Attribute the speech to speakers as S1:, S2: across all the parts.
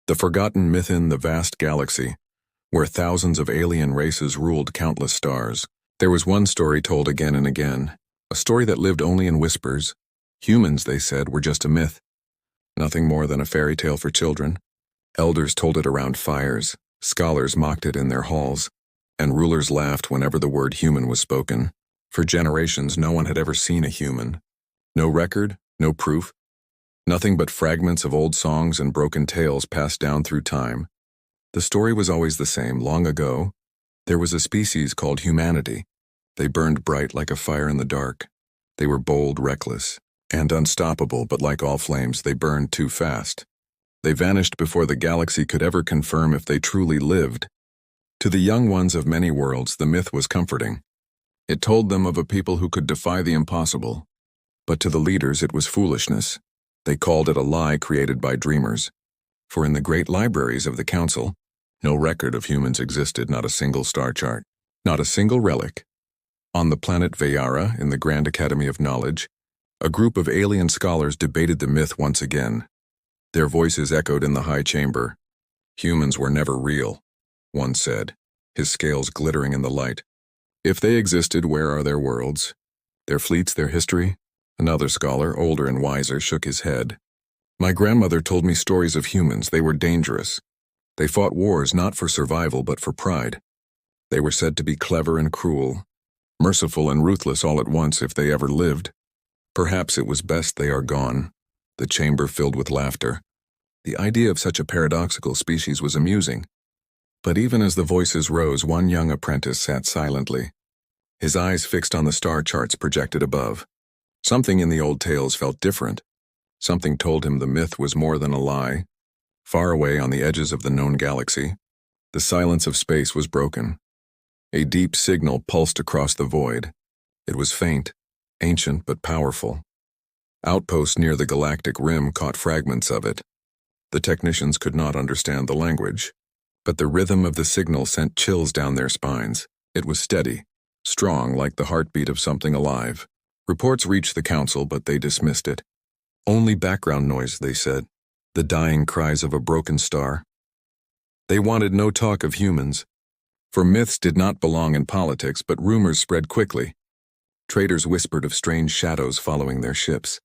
S1: The forgotten myth in the vast galaxy, where thousands of alien races ruled countless stars. There was one story told again and again, a story that lived only in whispers. Humans, they said, were just a myth, nothing more than a fairy tale for children. Elders told it around fires, scholars mocked it in their halls, and rulers laughed whenever the word human was spoken. For generations, no one had ever seen a human. No record, no proof, nothing but fragments of old songs and broken tales passed down through time. The story was always the same. Long ago, there was a species called humanity. They burned bright like a fire in the dark. They were bold, reckless, and unstoppable, but like all flames, they burned too fast. They vanished before the galaxy could ever confirm if they truly lived. To the young ones of many worlds, the myth was comforting. It told them of a people who could defy the impossible. But to the leaders, it was foolishness. They called it a lie created by dreamers. For in the great libraries of the Council, no record of humans existed, not a single star chart, not a single relic. On the planet Vayara, in the Grand Academy of Knowledge, a group of alien scholars debated the myth once again. Their voices echoed in the high chamber. Humans were never real, one said, his scales glittering in the light. If they existed, where are their worlds? Their fleets, their history? Another scholar, older and wiser, shook his head. My grandmother told me stories of humans. They were dangerous. They fought wars not for survival but for pride. They were said to be clever and cruel, merciful and ruthless all at once if they ever lived. Perhaps it was best they are gone. The chamber filled with laughter. The idea of such a paradoxical species was amusing. But even as the voices rose, one young apprentice sat silently, his eyes fixed on the star charts projected above. Something in the old tales felt different. Something told him the myth was more than a lie. Far away on the edges of the known galaxy, the silence of space was broken. A deep signal pulsed across the void. It was faint, ancient but powerful. Outposts near the galactic rim caught fragments of it. The technicians could not understand the language, but the rhythm of the signal sent chills down their spines. It was steady, strong like the heartbeat of something alive. Reports reached the Council, but they dismissed it. Only background noise, they said, the dying cries of a broken star. They wanted no talk of humans, for myths did not belong in politics, but rumors spread quickly. Traders whispered of strange shadows following their ships.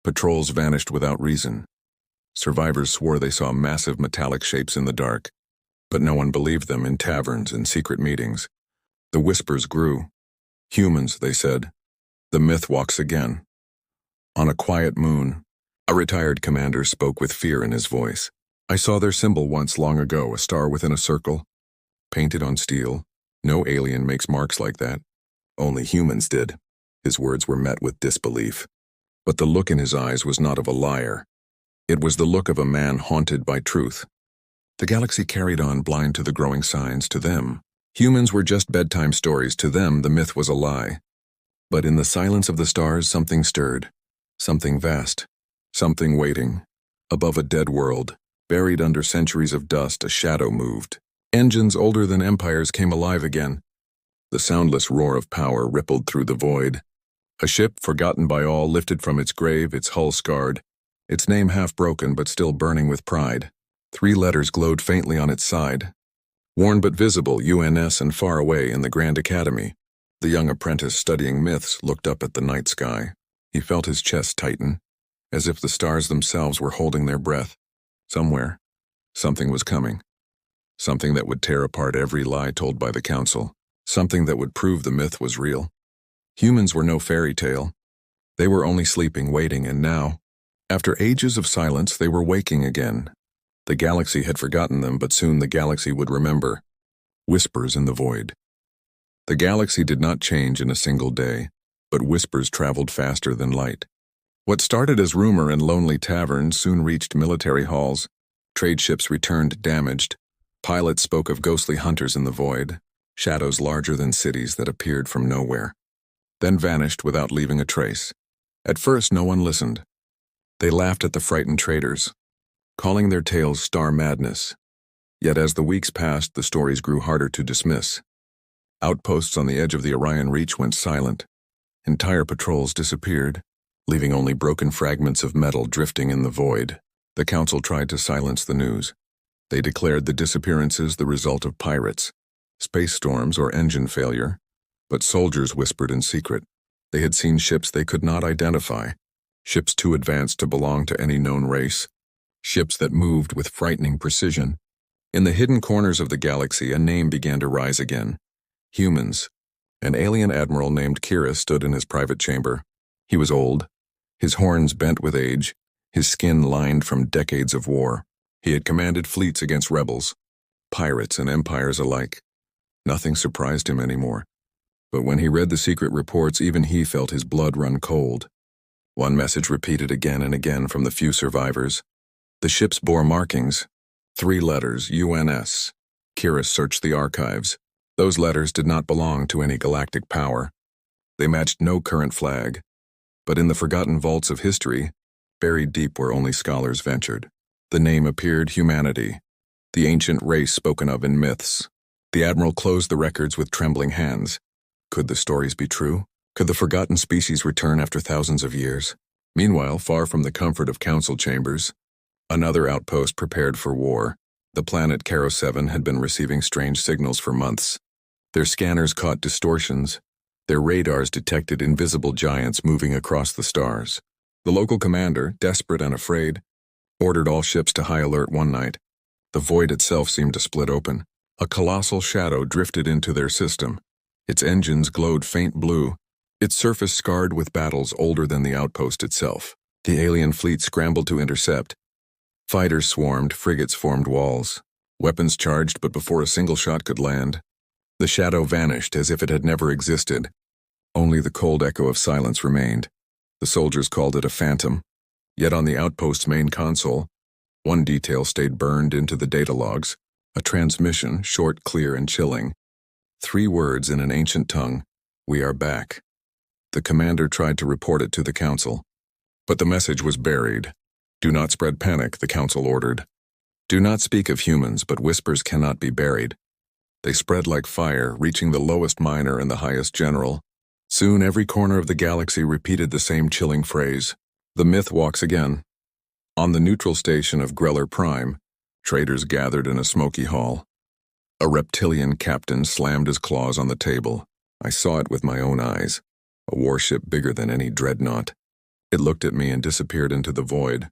S1: Patrols vanished without reason. Survivors swore they saw massive metallic shapes in the dark, but no one believed them in taverns and secret meetings. The whispers grew. Humans, they said. The myth walks again. On a quiet moon, a retired commander spoke with fear in his voice. I saw their symbol once long ago, a star within a circle, painted on steel. No alien makes marks like that. Only humans did. His words were met with disbelief. But the look in his eyes was not of a liar. It was the look of a man haunted by truth. The galaxy carried on, blind to the growing signs. To them, humans were just bedtime stories. To them, the myth was a lie. But in the silence of the stars, something stirred. Something vast. Something waiting. Above a dead world, buried under centuries of dust, a shadow moved. Engines older than empires came alive again. The soundless roar of power rippled through the void. A ship, forgotten by all, lifted from its grave, its hull scarred, its name half broken but still burning with pride. 3 letters glowed faintly on its side. Worn but visible, UNS, and far away in the Grand Academy. The young apprentice studying myths looked up at the night sky. He felt his chest tighten, as if the stars themselves were holding their breath. Somewhere, something was coming. Something that would tear apart every lie told by the Council. Something that would prove the myth was real. Humans were no fairy tale. They were only sleeping, waiting, and now, after ages of silence, they were waking again. The galaxy had forgotten them, but soon the galaxy would remember. Whispers in the void. The galaxy did not change in a single day, but whispers traveled faster than light. What started as rumor in lonely taverns soon reached military halls. Trade ships returned damaged. Pilots spoke of ghostly hunters in the void, shadows larger than cities that appeared from nowhere, then vanished without leaving a trace. At first, no one listened. They laughed at the frightened traders, calling their tales star madness. Yet as the weeks passed, the stories grew harder to dismiss. Outposts on the edge of the Orion Reach went silent. Entire patrols disappeared, leaving only broken fragments of metal drifting in the void. The Council tried to silence the news. They declared the disappearances the result of pirates, space storms, or engine failure, but soldiers whispered in secret. They had seen ships they could not identify, ships too advanced to belong to any known race, ships that moved with frightening precision. In the hidden corners of the galaxy, a name began to rise again. Humans. An alien admiral named Kira stood in his private chamber. He was old, his horns bent with age, his skin lined from decades of war. He had commanded fleets against rebels, pirates and empires alike. Nothing surprised him anymore. But when he read the secret reports, even he felt his blood run cold. One message repeated again and again from the few survivors. The ships bore markings, 3 letters, UNS. Kira searched the archives. Those letters did not belong to any galactic power. They matched no current flag. But in the forgotten vaults of history, buried deep where only scholars ventured, the name appeared: humanity, the ancient race spoken of in myths. The admiral closed the records with trembling hands. Could the stories be true? Could the forgotten species return after thousands of years? Meanwhile, far from the comfort of council chambers, another outpost prepared for war. The planet Caro 7 had been receiving strange signals for months. Their scanners caught distortions. Their radars detected invisible giants moving across the stars. The local commander, desperate and afraid, ordered all ships to high alert one night. The void itself seemed to split open. A colossal shadow drifted into their system. Its engines glowed faint blue, its surface scarred with battles older than the outpost itself. The alien fleet scrambled to intercept. Fighters swarmed, frigates formed walls. Weapons charged, but before a single shot could land, the shadow vanished as if it had never existed. Only the cold echo of silence remained. The soldiers called it a phantom. Yet on the outpost's main console, one detail stayed burned into the data logs: a transmission, short, clear, and chilling. 3 words in an ancient tongue: "We are back." The commander tried to report it to the council, but the message was buried. "Do not spread panic," the council ordered. "Do not speak of humans, but whispers cannot be buried." They spread like fire, reaching the lowest miner and the highest general. Soon every corner of the galaxy repeated the same chilling phrase. The myth walks again. On the neutral station of Greller Prime, traders gathered in a smoky hall. A reptilian captain slammed his claws on the table. I saw it with my own eyes. A warship bigger than any dreadnought. It looked at me and disappeared into the void.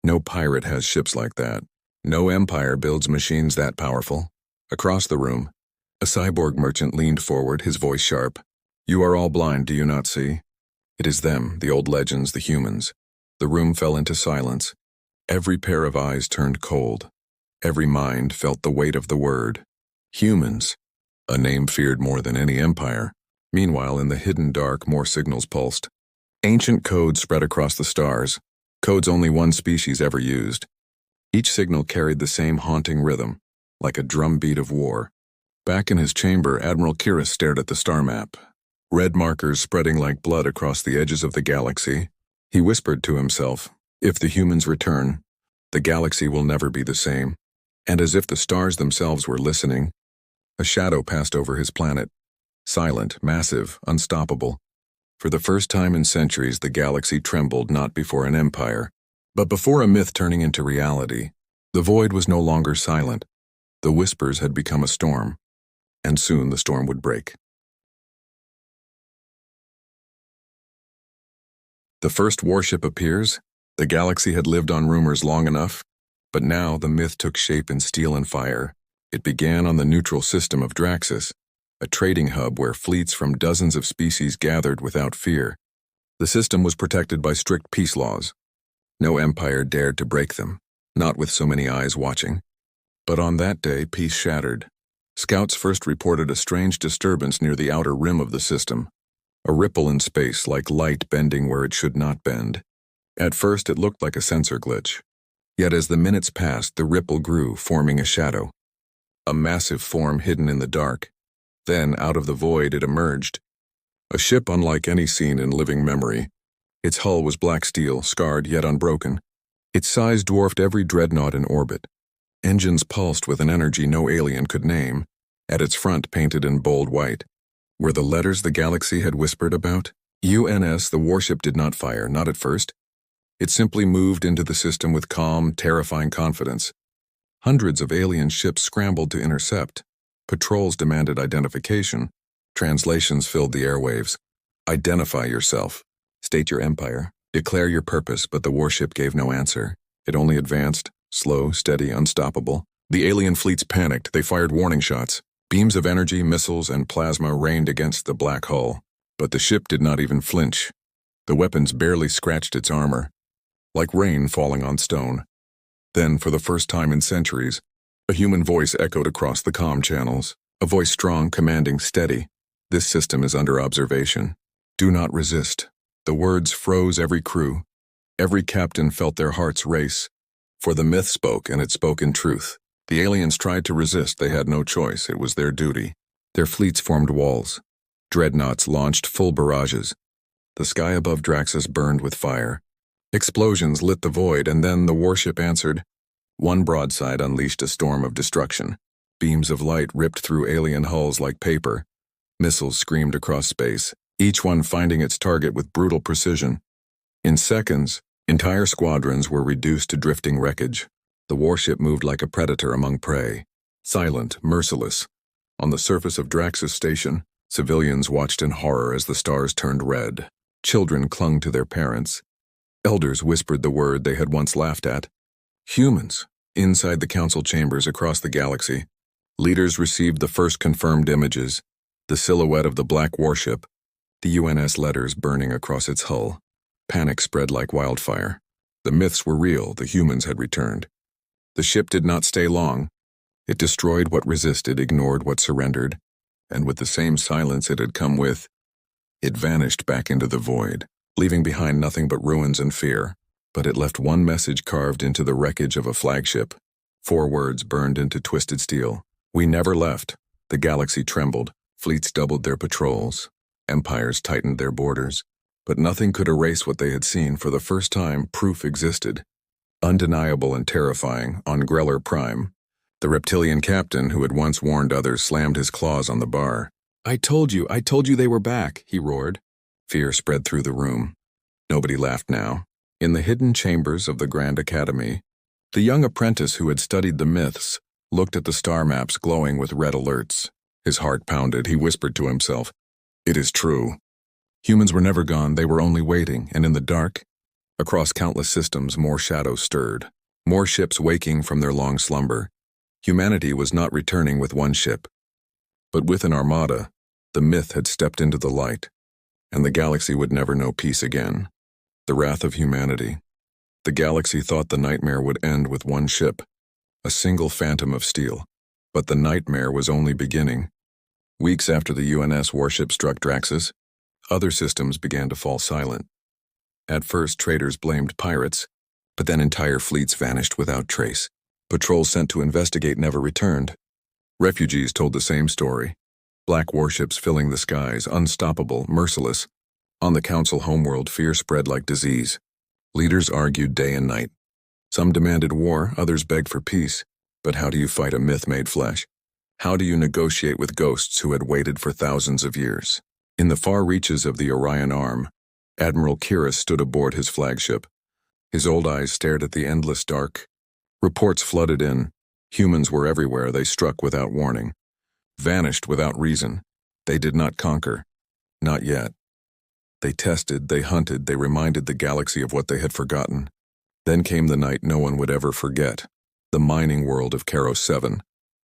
S1: No pirate has ships like that. No empire builds machines that powerful. Across the room, a cyborg merchant leaned forward, his voice sharp. "You are all blind, do you not see? It is them, the old legends, the humans." The room fell into silence. Every pair of eyes turned cold. Every mind felt the weight of the word. Humans. A name feared more than any empire. Meanwhile, in the hidden dark, more signals pulsed. Ancient codes spread across the stars. Codes only one species ever used. Each signal carried the same haunting rhythm, like a drumbeat of war. Back in his chamber, Admiral Kira stared at the star map. Red markers spreading like blood across the edges of the galaxy. He whispered to himself, "If the humans return, the galaxy will never be the same." And as if the stars themselves were listening, a shadow passed over his planet. Silent, massive, unstoppable. For the first time in centuries, the galaxy trembled not before an empire, but before a myth turning into reality. The void was no longer silent. The whispers had become a storm, and soon the storm would break. The first warship appears. The galaxy had lived on rumors long enough, but now the myth took shape in steel and fire. It began on the neutral system of Draxus, a trading hub where fleets from dozens of species gathered without fear. The system was protected by strict peace laws. No empire dared to break them, not with so many eyes watching. But on that day, peace shattered. Scouts first reported a strange disturbance near the outer rim of the system, a ripple in space like light bending where it should not bend. At first, it looked like a sensor glitch. Yet as the minutes passed, the ripple grew, forming a shadow, a massive form hidden in the dark. Then, out of the void, it emerged. A ship unlike any seen in living memory. Its hull was black steel, scarred yet unbroken. Its size dwarfed every dreadnought in orbit. Engines pulsed with an energy no alien could name. At its front, painted in bold white, were the letters the galaxy had whispered about. UNS. The warship did not fire, not at first. It simply moved into the system with calm, terrifying confidence. Hundreds of alien ships scrambled to intercept. Patrols demanded identification. Translations filled the airwaves. Identify yourself. State your empire. Declare your purpose, but the warship gave no answer. It only advanced, slow, steady, unstoppable. The alien fleets panicked. They fired warning shots. Beams of energy, missiles, and plasma rained against the black hull. But the ship did not even flinch. The weapons barely scratched its armor, like rain falling on stone. Then, for the first time in centuries, a human voice echoed across the comm channels. A voice strong, commanding, steady. This system is under observation. Do not resist. The words froze every crew. Every captain felt their hearts race. For the myth spoke, and it spoke in truth. The aliens tried to resist. They had no choice. It was their duty. Their fleets formed walls. Dreadnoughts launched full barrages. The sky above Draxus burned with fire. Explosions lit the void, and then the warship answered. One broadside unleashed a storm of destruction. Beams of light ripped through alien hulls like paper. Missiles screamed across space, each one finding its target with brutal precision. In seconds, entire squadrons were reduced to drifting wreckage. The warship moved like a predator among prey, silent, merciless. On the surface of Draxus Station, civilians watched in horror as the stars turned red. Children clung to their parents. Elders whispered the word they had once laughed at. Humans. Inside the council chambers across the galaxy, leaders received the first confirmed images, the silhouette of the black warship, the UNS letters burning across its hull. Panic spread like wildfire. The myths were real. The humans had returned. The ship did not stay long. It destroyed what resisted, ignored what surrendered, and with the same silence it had come with, it vanished back into the void, leaving behind nothing but ruins and fear. But it left one message carved into the wreckage of a flagship. 4 words burned into twisted steel. We never left. The galaxy trembled. Fleets doubled their patrols. Empires tightened their borders. But nothing could erase what they had seen. For the first time, proof existed. Undeniable and terrifying, on Greller Prime. The reptilian captain who had once warned others slammed his claws on the bar. I told you they were back, he roared. Fear spread through the room. Nobody laughed now. In the hidden chambers of the Grand Academy, the young apprentice who had studied the myths looked at the star maps glowing with red alerts. His heart pounded. He whispered to himself, "It is true." Humans were never gone. They were only waiting, and in the dark, across countless systems, more shadows stirred. More ships waking from their long slumber. Humanity was not returning with one ship, but with an armada. The myth had stepped into the light, and the galaxy would never know peace again. The wrath of humanity. The galaxy thought the nightmare would end with one ship, a single phantom of steel. But the nightmare was only beginning. Weeks after the UNS warship struck Draxus, other systems began to fall silent. At first, traders blamed pirates, but then entire fleets vanished without trace. Patrols sent to investigate never returned. Refugees told the same story. Black warships filling the skies, unstoppable, merciless. On the council homeworld, fear spread like disease. Leaders argued day and night. Some demanded war, others begged for peace. But how do you fight a myth made flesh? How do you negotiate with ghosts who had waited for thousands of years? In the far reaches of the Orion Arm, Admiral Kira stood aboard his flagship. His old eyes stared at the endless dark. Reports flooded in. Humans were everywhere. They struck without warning. Vanished without reason. They did not conquer. Not yet. They tested, they hunted, they reminded the galaxy of what they had forgotten. Then came the night no one would ever forget. The mining world of Caros 7,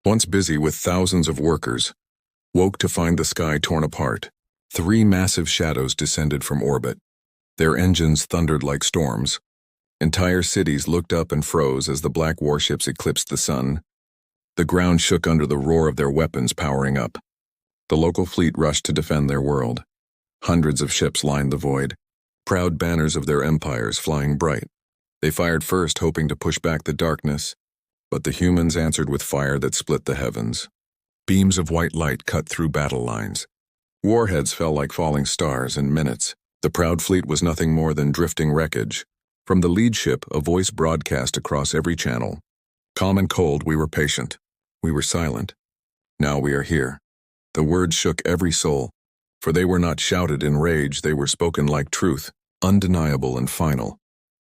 S1: once busy with thousands of workers, woke to find the sky torn apart. 3 massive shadows descended from orbit. Their engines thundered like storms. Entire cities looked up and froze as the black warships eclipsed the sun. The ground shook under the roar of their weapons powering up. The local fleet rushed to defend their world. Hundreds of ships lined the void, proud banners of their empires flying bright. They fired first, hoping to push back the darkness, but the humans answered with fire that split the heavens. Beams of white light cut through battle lines. Warheads fell like falling stars in minutes. The proud fleet was nothing more than drifting wreckage. From the lead ship, a voice broadcast across every channel. Calm and cold, we were patient. We were silent. Now we are here. The words shook every soul. For they were not shouted in rage, they were spoken like truth, undeniable and final.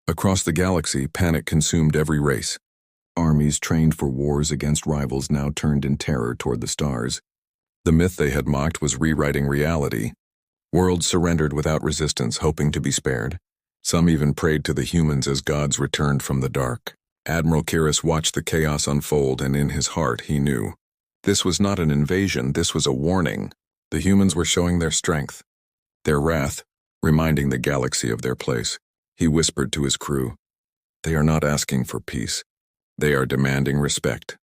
S1: Across the galaxy, panic consumed every race. Armies trained for wars against rivals now turned in terror toward the stars. The myth they had mocked was rewriting reality. Worlds surrendered without resistance, hoping to be spared. Some even prayed to the humans as gods returned from the dark. Admiral Kiris watched the chaos unfold, and in his heart he knew. This was not an invasion, this was a warning. The humans were showing their strength, their wrath, reminding the galaxy of their place. He whispered to his crew, "They are not asking for peace. They are demanding respect."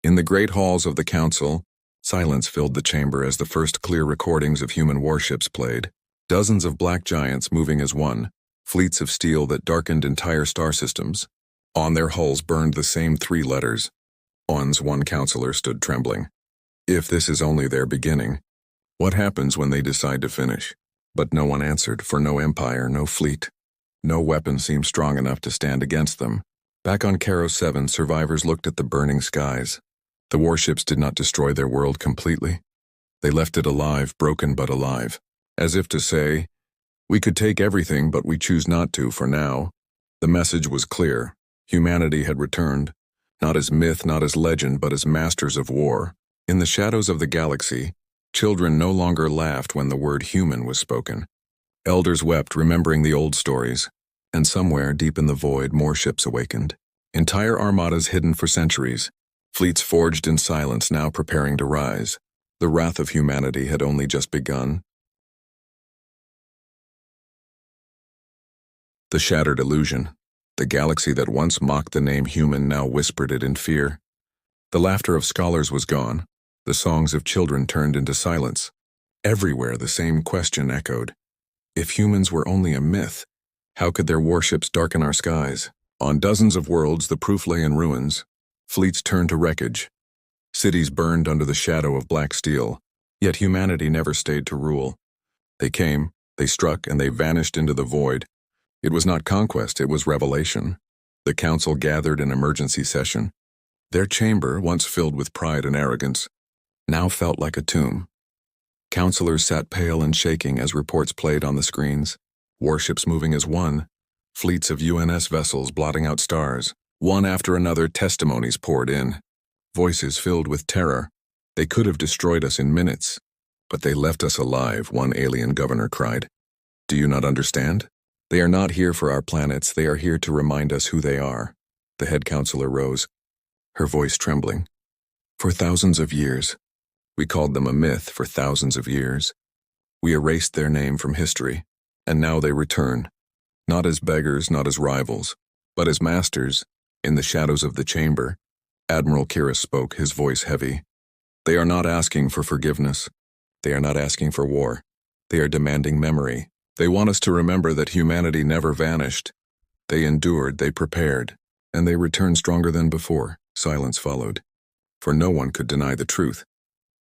S1: In the great halls of the council, silence filled the chamber as the first clear recordings of human warships played. Dozens of black giants moving as one, fleets of steel that darkened entire star systems. On their hulls burned the same 3 letters. One counselor stood trembling. If this is only their beginning, what happens when they decide to finish? But no one answered, for no empire, no fleet. No weapon seemed strong enough to stand against them. Back on Caro 7, survivors looked at the burning skies. The warships did not destroy their world completely. They left it alive, broken but alive. As if to say, we could take everything, but we choose not to for now. The message was clear. Humanity had returned, not as myth, not as legend, but as masters of war. In the shadows of the galaxy, children no longer laughed when the word human was spoken. Elders wept, remembering the old stories. And somewhere, deep in the void, more ships awakened. Entire armadas hidden for centuries. Fleets forged in silence, now preparing to rise. The wrath of humanity had only just begun. The shattered illusion. The galaxy that once mocked the name human now whispered it in fear. The laughter of scholars was gone. The songs of children turned into silence. Everywhere the same question echoed. If humans were only a myth, how could their warships darken our skies? On dozens of worlds, the proof lay in ruins. Fleets turned to wreckage. Cities burned under the shadow of black steel. Yet humanity never stayed to rule. They came, they struck, and they vanished into the void. It was not conquest, it was revelation. The council gathered in emergency session. Their chamber, once filled with pride and arrogance, now felt like a tomb. Counselors sat pale and shaking as reports played on the screens. Warships moving as one. Fleets of UNS vessels blotting out stars. One after another, testimonies poured in. Voices filled with terror. They could have destroyed us in minutes, but they left us alive, one alien governor cried. Do you not understand? They are not here for our planets, they are here to remind us who they are. The head counselor rose, her voice trembling. For thousands of years, we called them a myth for thousands of years. We erased their name from history, and now they return, not as beggars, not as rivals, but as masters. In the shadows of the chamber, Admiral Kiris spoke, his voice heavy. They are not asking for forgiveness. They are not asking for war. They are demanding memory. They want us to remember that humanity never vanished. They endured, they prepared, and they returned stronger than before. Silence followed, for no one could deny the truth.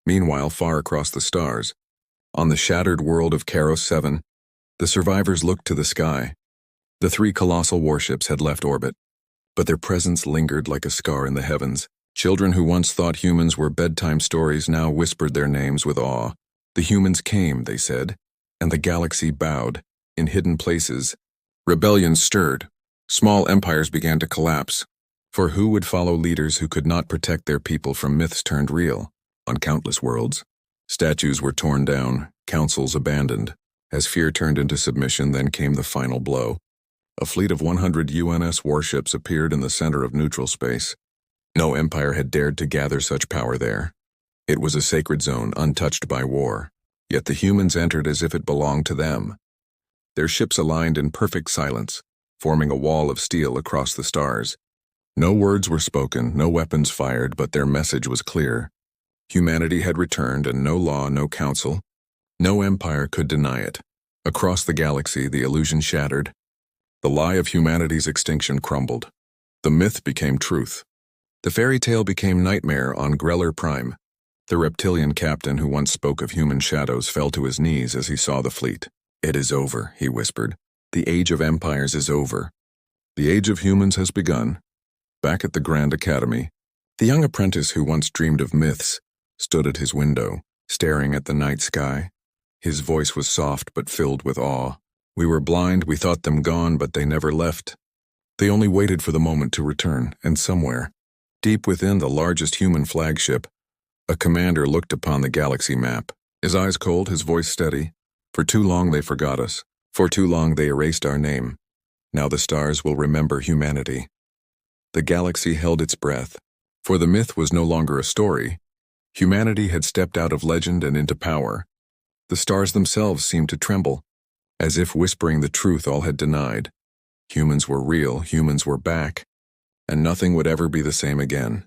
S1: Meanwhile, far across the stars, on the shattered world of Caro 7, the survivors looked to the sky. The 3 colossal warships had left orbit, but their presence lingered like a scar in the heavens. Children who once thought humans were bedtime stories now whispered their names with awe. The humans came, they said, and the galaxy bowed. In hidden places, rebellions stirred. Small empires began to collapse. For who would follow leaders who could not protect their people from myths turned real? On countless worlds, statues were torn down, councils abandoned. As fear turned into submission, then came the final blow. A fleet of 100 UNS warships appeared in the center of neutral space. No empire had dared to gather such power there. It was a sacred zone, untouched by war. Yet the humans entered as if it belonged to them. Their ships aligned in perfect silence, forming a wall of steel across the stars. No words were spoken, no weapons fired, but their message was clear. Humanity had returned, and no law, no council, no empire could deny it. Across the galaxy, the illusion shattered. The lie of humanity's extinction crumbled. The myth became truth. The fairy tale became nightmare on Greller Prime. The reptilian captain who once spoke of human shadows fell to his knees as he saw the fleet. It is over, he whispered. The age of empires is over. The age of humans has begun. Back at the Grand Academy, the young apprentice who once dreamed of myths stood at his window, staring at the night sky. His voice was soft but filled with awe. We were blind, we thought them gone, but they never left. They only waited for the moment to return, and somewhere, Deep within the largest human flagship, a commander looked upon the galaxy map. His eyes cold, his voice steady. For too long they forgot us. For too long they erased our name. Now the stars will remember humanity. The galaxy held its breath, for the myth was no longer a story. Humanity had stepped out of legend and into power. The stars themselves seemed to tremble, as if whispering the truth all had denied. Humans were real, humans were back, and nothing would ever be the same again.